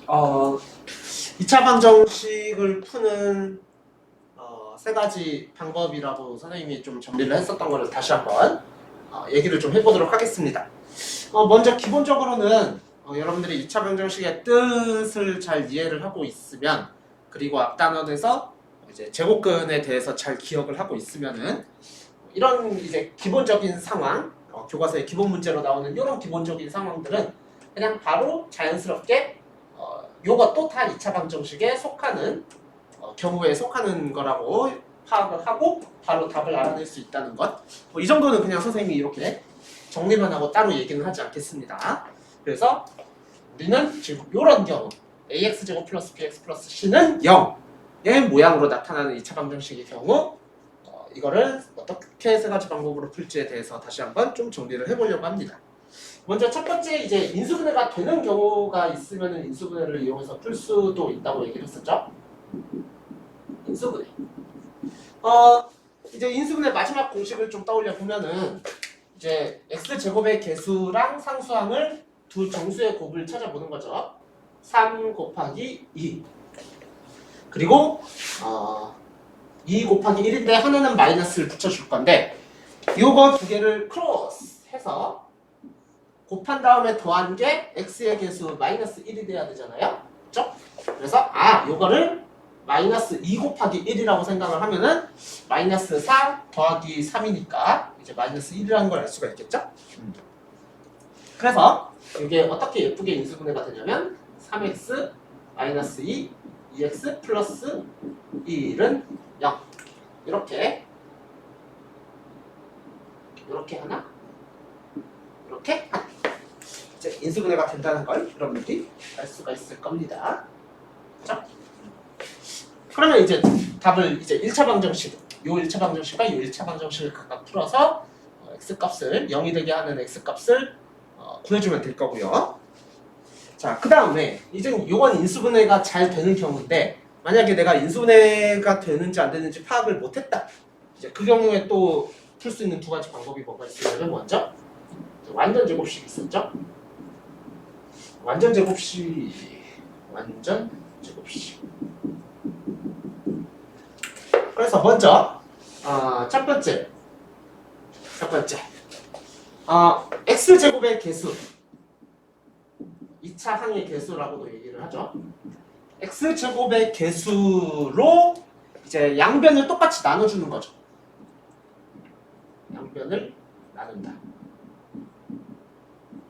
2차 방정식을 푸는 세 가지 방법이라고 선생님이 좀 정리를 했었던 거를 다시 한번 얘기를 좀 해보도록 하겠습니다. 먼저 기본적으로는 여러분들이 2차 방정식의 뜻을 잘 이해를 하고 있으면, 그리고 앞단원에서 이제 제곱근에 대해서 잘 기억을 하고 있으면은 이런 이제 기본적인 상황, 교과서의 기본 문제로 나오는 이런 기본적인 상황들은 그냥 바로 자연스럽게 요것도 다 2차 방정식에 속하는 경우에 속하는 거라고 파악을 하고 바로 답을 알아낼 수 있다는 것. 이 정도는 그냥 선생님이 이렇게 정리만 하고 따로 얘기는 하지 않겠습니다. 그래서 우리는 지금 이런 경우 ax제곱 플러스 bx 플러스 c는 0의 모양으로 나타나는 2차 방정식의 경우 이거를 어떻게 세 가지 방법으로 풀지에 대해서 다시 한번 좀 정리를 해보려고 합니다. 먼저 첫 번째, 이제 인수분해가 되는 경우가 있으면 인수분해를 이용해서 풀 수도 있다고 얘기를 했었죠. 인수분해. 이제 인수분해 마지막 공식을 좀 떠올려 보면은 이제 x제곱의 개수랑 상수항을 두 정수의 곱을 찾아보는 거죠. 3 곱하기 2. 그리고 2 곱하기 1인데 하나는 마이너스를 붙여줄 건데, 요거 두 개를 크로스 해서 곱한 다음에 더한 게 x의 개수 마이너스 1이 돼야 되잖아요. 그렇죠? 그래서 요거를 마이너스 2 곱하기 1이라고 생각을 하면은 마이너스 4 더하기 3이니까 이제 마이너스 1이라는 걸 알 수가 있겠죠? 그래서 이게 어떻게 예쁘게 인수분해가 되냐면 3x 마이너스 2 2x 플러스 1은 0 이렇게 하나 이렇게 하나 이제 인수분해가 된다는 걸 여러분들이 알 수가 있을 겁니다. 그렇죠? 그러면 이제 답을 이제 1차 방정식, 요 1차 방정식과 요 1차 방정식을 각각 풀어서 x값을 0이 되게 하는 x값을 구해주면 될 거고요. 자, 그 다음에 이제 요건 인수분해가 잘 되는 경우인데, 만약에 내가 인수분해가 되는지 안 되는지 파악을 못했다. 이제 그 경우에 또 풀 수 있는 두 가지 방법이 뭐가 있으냐면, 먼저 완전 제곱식 있었죠? 완전 제곱식. 그래서 먼저 첫 번째 x제곱의 개수, 2차 항의 개수라고도 얘기를 하죠. x제곱의 개수로 이제 양변을 똑같이 나눠주는 거죠. 양변을 나눈다.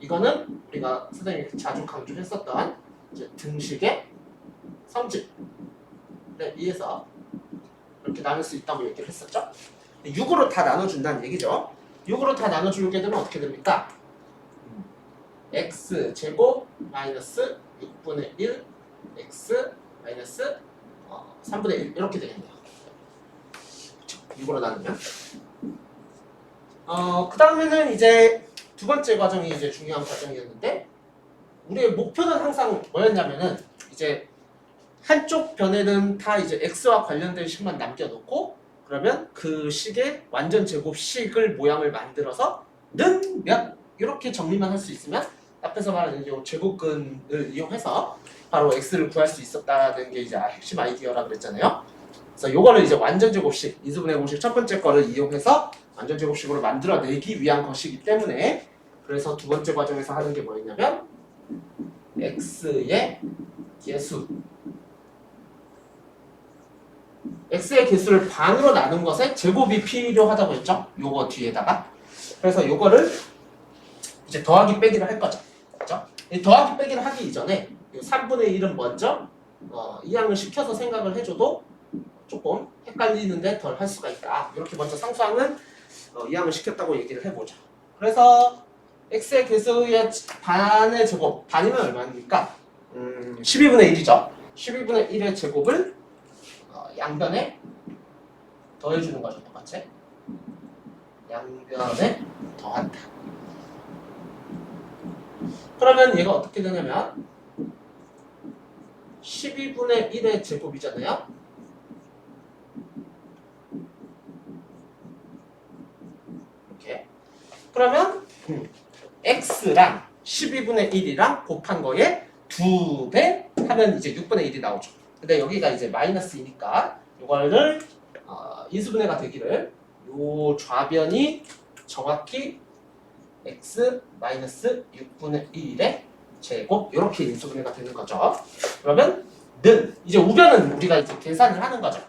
이거는 우리가 선생님이 자주 강조했었던 이제 등식의 성질에 의해서 이렇게 나눌 수 있다고 얘기를 했었죠. 6으로 다 나눠준다는 얘기죠. 6으로 다 나눠주게 되면 어떻게 됩니까? x제곱 마이너스 6분의 1 x 마이너스 3분의 1 이렇게 되겠네요. 그렇죠? 6으로 나누면 그 다음에는 이제 두 번째 과정이 이제 중요한 과정이었는데, 우리의 목표는 항상 뭐였냐면은 이제 한쪽 변에는 다 이제 x와 관련된 식만 남겨놓고, 그러면 그 식의 완전 제곱식을 모양을 만들어서 는 몇 이렇게 정리만 할 수 있으면 앞에서 말하는 이 제곱근을 이용해서 바로 x를 구할 수 있었다는 게 이제 핵심 아이디어라 그랬잖아요. 그래서 요거를 이제 완전 제곱식, 인수분해 공식 첫 번째 거를 이용해서 완전 제곱식으로 만들어내기 위한 것이기 때문에, 그래서 두 번째 과정에서 하는 게 뭐였냐면 x의 개수를 반으로 나눈 것에 제곱이 필요하다고 했죠? 요거 뒤에다가. 그래서 요거를 이제 더하기 빼기를 할 거죠. 그렇죠? 이 더하기 빼기를 하기 이전에 3분의 1은 먼저 이항을 시켜서 생각을 해줘도 조금 헷갈리는데 덜 할 수가 있다. 이렇게 먼저 상수항은 이항을 시켰다고 얘기를 해보죠. 그래서 x의 개수의 반의 제곱, 반이면 얼마입니까? 12분의 1이죠. 12분의 1의 제곱을 양변에 더해주는 거죠. 똑같이 양변에 더한다. 그러면 얘가 어떻게 되냐면 12분의 1의 제곱이잖아요. 이렇게. 그러면 x랑 12분의 1이랑 곱한 거에 2배 하면 이제 6분의 1이 나오죠. 근데 여기가 이제 마이너스이니까 이거를 인수분해가 되기를 요 좌변이 정확히 x 마이너스 6분의 1의 제곱 이렇게 인수분해가 되는 거죠. 그러면 는 이제 우변은 우리가 이제 계산을 하는 거죠.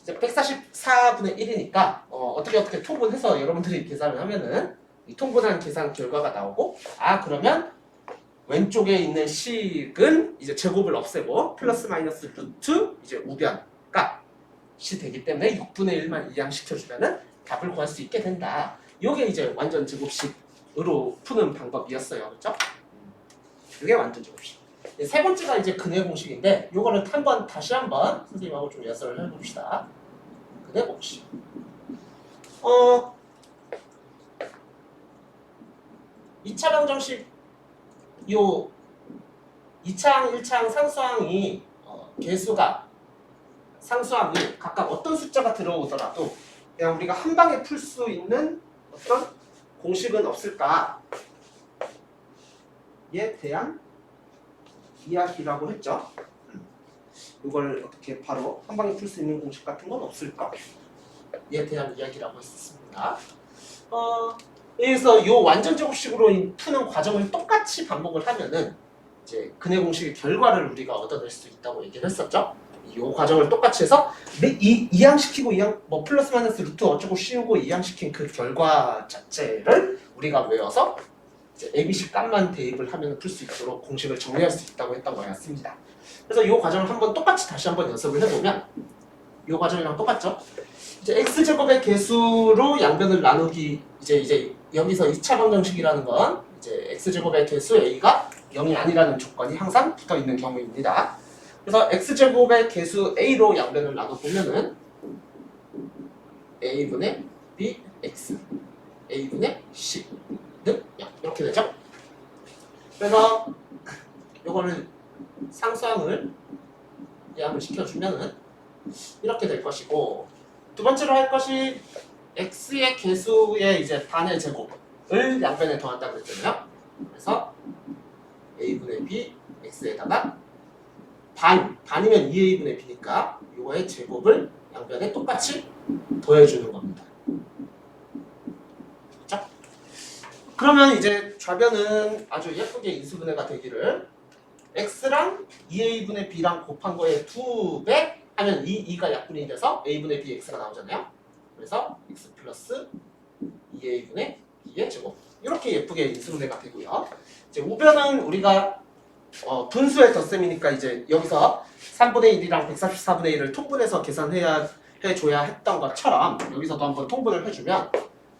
이제 144분의 1이니까 어떻게 통분해서 여러분들이 계산을 하면은 이 통분한 계산 결과가 나오고 그러면 왼쪽에 있는 식은 이제 제곱을 없애고 플러스 마이너스 루트 이제 우변 값이 되기 때문에 6분의 1만 이항시켜주면은 답을 구할 수 있게 된다. 이게 이제 완전 제곱식으로 푸는 방법이었어요. 그렇죠? 이게 완전 제곱식. 세 번째가 이제 근해 공식인데 요거는 다시 한번 선생님하고 좀 예설을 해봅시다. 근해 공식. 2차 방정식 요 2창, 1창 상수항이 상수항이 각각 어떤 숫자가 들어오더라도 그냥 우리가 한 방에 풀 수 있는 어떤 공식은 없을까에 대한 이야기라고 했죠. 이걸 어떻게 바로 한 방에 풀 수 있는 공식 같은 건 없을까에 대한 이야기라고 했습니다. 그래서 요 완전 제곱식으로 푸는 과정을 똑같이 반복을 하면은 이제 근해 공식의 결과를 우리가 얻어낼 수 있다고 얘기를 했었죠. 이 과정을 똑같이 해서 이항시키고 뭐 플러스 마이너스 루트 어쩌고 씌우고 이항시킨 그 결과 자체를 우리가 외워서 이제 ABC 값만 대입을 하면 풀 수 있도록 공식을 정리할 수 있다고 했던 거였습니다. 그래서 이 과정을 다시 한번 연습을 해보면 이 과정이랑 똑같죠. 이제 x제곱의 개수로 양변을 나누기 이제 여기서 2차 방정식이라는 건 이제 x제곱의 개수 a가 0이 아니라는 조건이 항상 붙어 있는 경우입니다. 그래서 x제곱의 개수 a로 양변을 나눠보면은 a분의 bx, a분의 c 는 0 이렇게 되죠. 그래서 요거는 상수항을 이항을 시켜주면은 이렇게 될 것이고, 두 번째로 할 것이 x의 개수의 이제 반의 제곱을 양변에 더한다고 했잖아요. 그래서 a분의 b x에다가 반이면 2a분의 b니까 이거의 제곱을 양변에 똑같이 더해주는 겁니다. 그렇죠? 그러면 이제 좌변은 아주 예쁘게 인수분해가 되기를 x랑 2a분의 b랑 곱한 거에 2배 하면 2가 약분이 돼서 a분의 b x가 나오잖아요. 그래서 x 플러스 2a분의 b의 제곱 이렇게 예쁘게 인수분해가 되고요. 이제 우변은 우리가 분수의 덧셈이니까 이제 여기서 3분의 1이랑 144분의 1을 통분해서 해줘야 했던 것처럼 여기서도 한번 통분을 해주면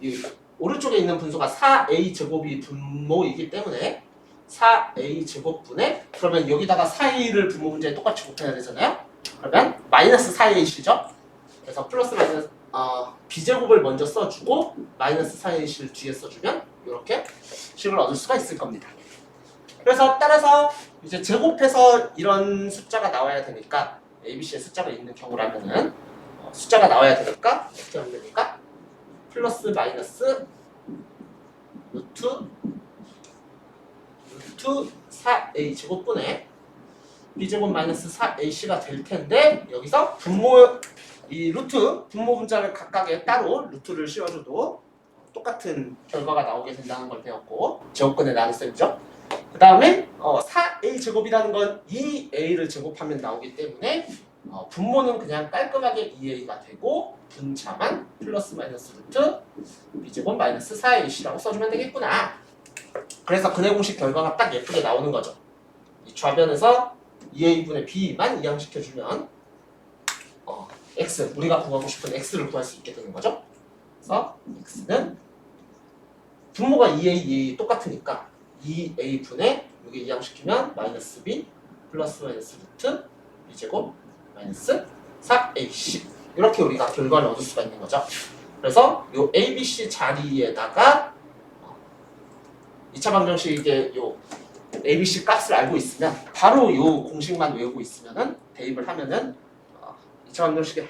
이 오른쪽에 있는 분수가 4a 제곱이 분모이기 때문에 4a 제곱분의 그러면 여기다가 4a를 분모 문제에 똑같이 곱해야 되잖아요. 그러면 마이너스 4ac죠. 그래서 플러스 마이너스 b제곱을 먼저 써주고 마이너스 4ac를 뒤에 써주면 이렇게 식을 얻을 수가 있을 겁니다. 그래서 따라서 이제 제곱해서 이런 숫자가 나와야 되니까 ABC의 숫자가 있는 경우라면은 숫자가 나와야 되니까 어떻게 하면 됩니까? 플러스 마이너스 루트 4a 제곱분의 b제곱 마이너스 4ac가 될 텐데 여기서 이 루트 분모 분자를 각각에 따로 루트를 씌워줘도 똑같은 결과가 나오게 된다는 걸 배웠고 제곱근의 나눗셈이죠. 그 다음에 4a 제곱이라는 건 2a를 제곱하면 나오기 때문에 분모는 그냥 깔끔하게 2a가 되고 분자만 플러스 마이너스 루트 b제곱 마이너스 4ac라고 써주면 되겠구나. 그래서 근해 공식 결과가 딱 예쁘게 나오는 거죠. 이 좌변에서 2a분의 b만 이항시켜주면 x, 우리가 구하고 싶은 x를 구할 수 있게 되는 거죠. 그래서 x는 분모가 2a, 2a 똑같으니까 2a분의 여기 이항시키면 마이너스 b 플러스 마이너스 루트 b제곱 마이너스 4ac 이렇게 우리가 결과를 얻을 수가 있는 거죠. 그래서 요 abc 자리에다가 2차 방정식의 요 abc 값을 알고 있으면 바로 요 공식만 외우고 있으면은 대입을 하면은 2차 방정식의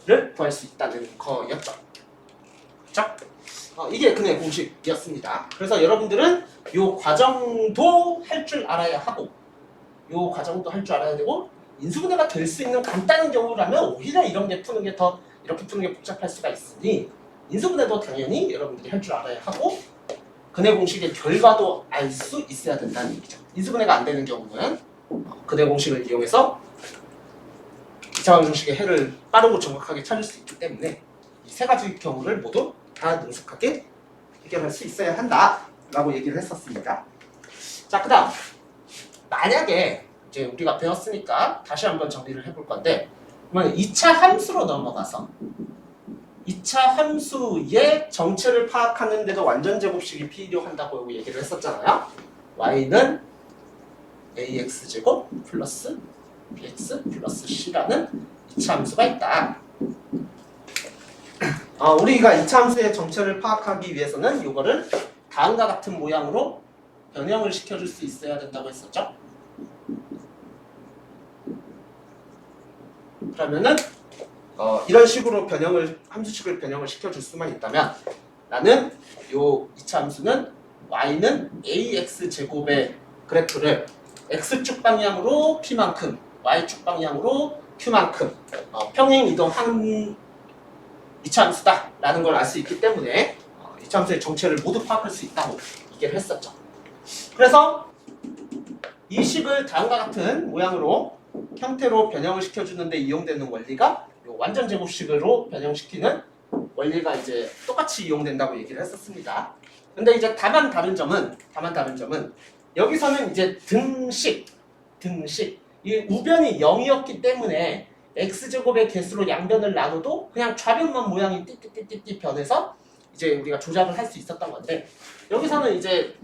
해를 구할 수 있다는 거였죠. 그렇죠? 이게 근해 공식이었습니다. 그래서 여러분들은 요 과정도 할 줄 알아야 하고 요 과정도 할 줄 알아야 되고 인수분해가 될 수 있는 간단한 경우라면 오히려 이런 게 푸는 게 더 이렇게 푸는 게 복잡할 수가 있으니 인수분해도 당연히 여러분들이 할 줄 알아야 하고 근해 공식의 결과도 알 수 있어야 된다는 얘기죠. 인수분해가 안 되는 경우는 근해 공식을 이용해서 2차 방정식의 해를 빠르고 정확하게 찾을 수 있기 때문에 이 세 가지 경우를 모두 다 능숙하게 해결할 수 있어야 한다라고 얘기를 했었습니다. 자, 그다음 만약에 이제 우리가 배웠으니까 다시 한번 정리를 해볼 건데, 그러면 2차 함수로 넘어가서 2차 함수의 정체를 파악하는 데도 완전 제곱식이 필요한다고 얘기를 했었잖아요. y는 ax제곱 플러스 bx 플러스 c라는 2차 함수가 있다. 우리가 2차 함수의 정체를 파악하기 위해서는 이거를 다음과 같은 모양으로 변형을 시켜줄 수 있어야 된다고 했었죠. 그러면은 이런 식으로 함수식을 변형을 시켜줄 수만 있다면 나는 요 2차 함수는 y는 ax 제곱의 그래프를 x축 방향으로 p만큼 y축 방향으로 q만큼 평행 이동한 2차 함수다 라는 걸 알 수 있기 때문에 2차 함수의 정체를 모두 파악할 수 있다고 얘기를 했었죠. 그래서 이 식을 다음과 같은 모양으로 형태로 변형을 시켜주는데 이용되는 원리가 요 완전 제곱식으로 변형시키는 원리가 이제 똑같이 이용된다고 얘기를 했었습니다. 근데 이제 다만 다른 점은 여기서는 이제 등식 이 우변이 0이었기 때문에 x제곱의 개수로 양변을 나눠도 그냥 좌변만 모양이 띠띠띠띠 변해서 이제 우리가 조작을 할 수 있었던 건데, 여기서는 이제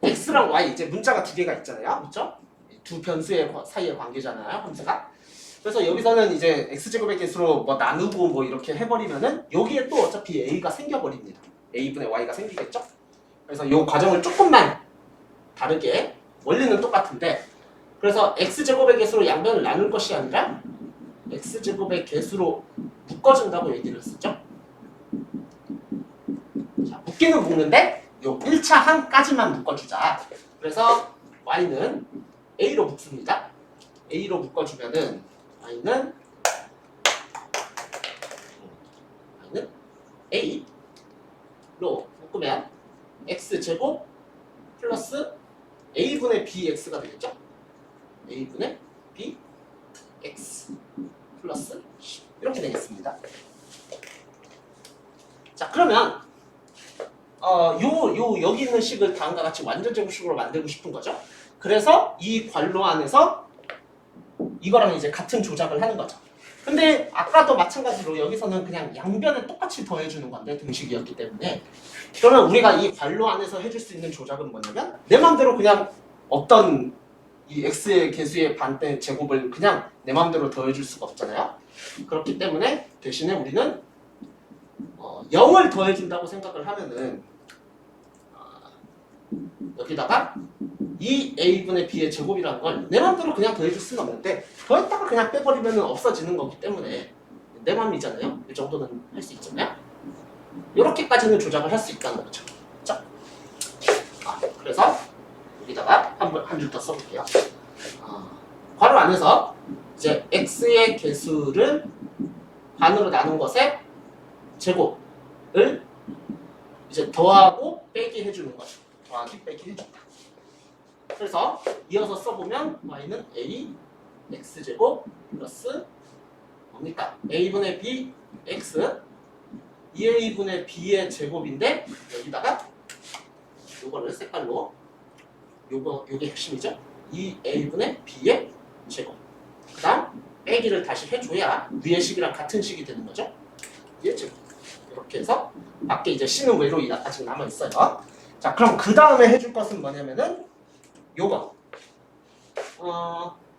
x랑 y 이제 문자가 두 개가 있잖아요, 그렇죠? 두 변수의 사이의 관계잖아요, 함수가. 그래서 여기서는 이제 x제곱의 개수로 뭐 나누고 뭐 이렇게 해버리면은 여기에 또 어차피 a가 생겨버립니다. a분의 y가 생기겠죠? 그래서 이 과정을 조금만 다르게, 원리는 똑같은데, 그래서 x제곱의 개수로 양변을 나눌 것이 아니라 x제곱의 개수로 묶어준다고 얘기를 했었죠. 자, 묶기는 묶는데 요 1차 항까지만 묶어주자. 그래서 y는 a로 묶습니다. a로 묶어주면은 y는 a로 묶으면 x제곱 플러스 a분의 bx가 되겠죠? a분의 bx 플러스 c 이렇게 되겠습니다. 자, 그러면 여기 있는 식을 다음과 같이 완전 제곱식으로 만들고 싶은 거죠. 그래서 이 괄호 안에서 이거랑 이제 같은 조작을 하는 거죠. 근데 아까도 마찬가지로 여기서는 그냥 양변을 똑같이 더해주는 건데 등식이었기 때문에, 그러면 우리가 이 괄호 안에서 해줄 수 있는 조작은 뭐냐면 내 맘대로 그냥 어떤 이 x의 개수의 반대 제곱을 그냥 내 맘대로 더해줄 수가 없잖아요. 그렇기 때문에 대신에 우리는 0을 더해준다고 생각을 하면은 여기다가 이 a분의 b의 제곱이라는 걸 내 맘대로 그냥 더해줄 수는 없는데 더했다가 그냥 빼버리면 없어지는 거기 때문에 내 맘이잖아요. 이 정도는 할 수 있잖아요. 이렇게까지는 조작을 할 수 있다는 거죠. 그렇죠? 그래서 여기다가 한 줄 더 써볼게요. 괄호 안에서 이제 x의 개수를 반으로 나눈 것의 제곱을 이제 더하고 빼기 해주는 거죠. 더하기 빼기 해준다. 그래서 이어서 써보면 y는 a x제곱 플러스 뭡니까? a분의 b x 2a분의 b의 제곱인데 여기다가 요거를 색깔로 요게 핵심이죠. 2a분의 b의 제곱. 그 다음 빼기를 다시 해줘야 위의 식이랑 같은 식이 되는 거죠. 위의 제곱. 이렇게 해서 밖에 이제 c는 외로 아직 남아있어요. 자, 그럼 그 다음에 해줄 것은 뭐냐면은 요거.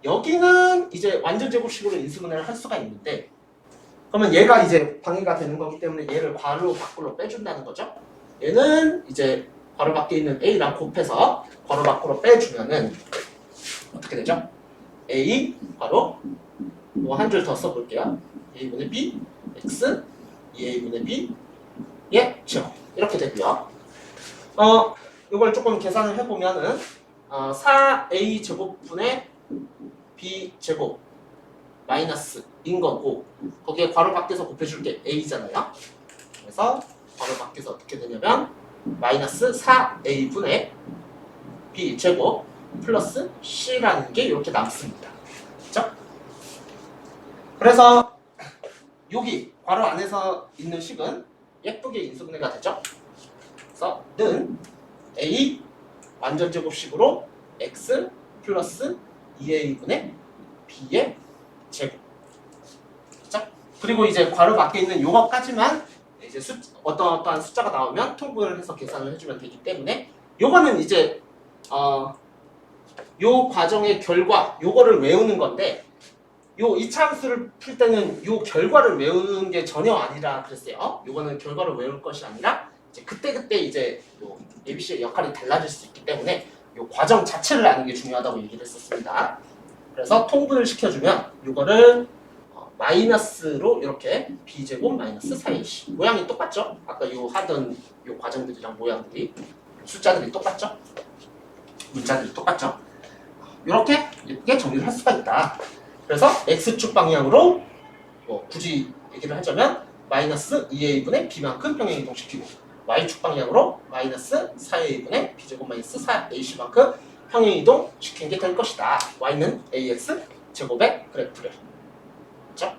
여기는 이제 완전 제곱식으로 인수분해를 할 수가 있는데, 그러면 얘가 이제 방해가 되는 거기 때문에 얘를 괄호 밖으로 빼준다는 거죠. 얘는 이제 괄호 밖에 있는 a랑 곱해서 괄호 밖으로 빼주면은 어떻게 되죠? a 괄호 뭐 한 줄 더 써볼게요. a분의 b x 2a분의 b 예 제곱 이렇게 되고요. 이걸 조금 계산을 해보면은 4a 제곱분의 b 제곱 마이너스인 거고 거기에 괄호 밖에서 곱해줄 게 a잖아요. 그래서 괄호 밖에서 어떻게 되냐면 마이너스 4a분의 b 제곱 플러스 c라는 게 이렇게 남습니다. 그렇죠? 그래서 여기 괄호 안에서 있는 식은 예쁘게 인수분해가 되죠. 그래서 는 a 완전 제곱식으로 x 플러스 2a분의 b의 제곱. 그렇죠? 그리고 이제 괄호 밖에 있는 요거까지만 이제 어떠한 숫자가 나오면 통분을 해서 계산을 해주면 되기 때문에 요거는 이제 요 과정의 결과 요거를 외우는 건데 요 2차 함수를 풀 때는 요 결과를 외우는 게 전혀 아니라 그랬어요. 요거는 결과를 외울 것이 아니라 이제 그때그때 이제 요 ABC의 역할이 달라질 수 있기 때문에 요 과정 자체를 아는 게 중요하다고 얘기를 했었습니다. 그래서 통분을 시켜주면 요거를 마이너스로 이렇게 b제곱 마이너스 4ac 모양이 똑같죠? 아까 요 하던 요 과정들이랑 모양들이 숫자들이 똑같죠? 문자들이 똑같죠? 이렇게 예쁘게 정리를 할 수가 있다. 그래서 x축 방향으로 굳이 얘기를 하자면 마이너스 2a분의 b만큼 평행 이동시키고 y축 방향으로 마이너스 4a분의 b제곱 마이너스 4ac만큼 평행 이동시킨 게 될 것이다. y는 ax 제곱의 그래프를 그렇죠?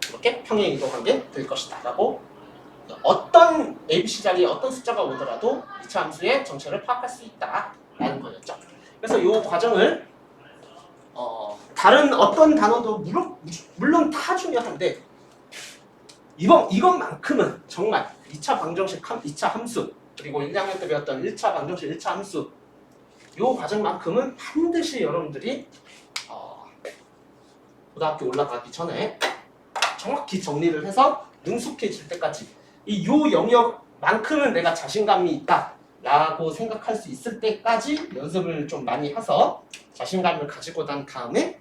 이렇게 평행 이동한 게 될 것이다 라고 어떤 ABC 자리에 어떤 숫자가 오더라도 2차 함수의 정체를 파악할 수 있다 라는 거였죠. 그래서 이 과정을 다른 어떤 단어도 물론 다 중요한데 이것만큼은 정말 2차 방정식 2차 함수 그리고 1학년 때 배웠던 1차 방정식 1차 함수 이 과정만큼은 반드시 여러분들이 고등학교 올라가기 전에 정확히 정리를 해서 능숙해질 때까지 요 영역만큼은 내가 자신감이 있다 라고 생각할 수 있을 때까지 연습을 좀 많이 해서 자신감을 가지고 난 다음에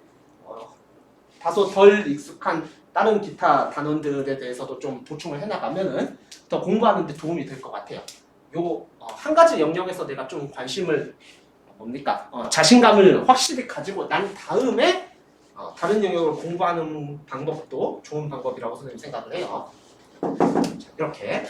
다소 덜 익숙한 다른 기타 단원들에 대해서도 좀 보충을 해나가면은 더 공부하는 데 도움이 될 것 같아요. 요 한 가지 영역에서 내가 좀 관심을 자신감을 확실히 가지고 난 다음에 다른 영역을 공부하는 방법도 좋은 방법이라고 선생님 생각을 해요. 자, 이렇게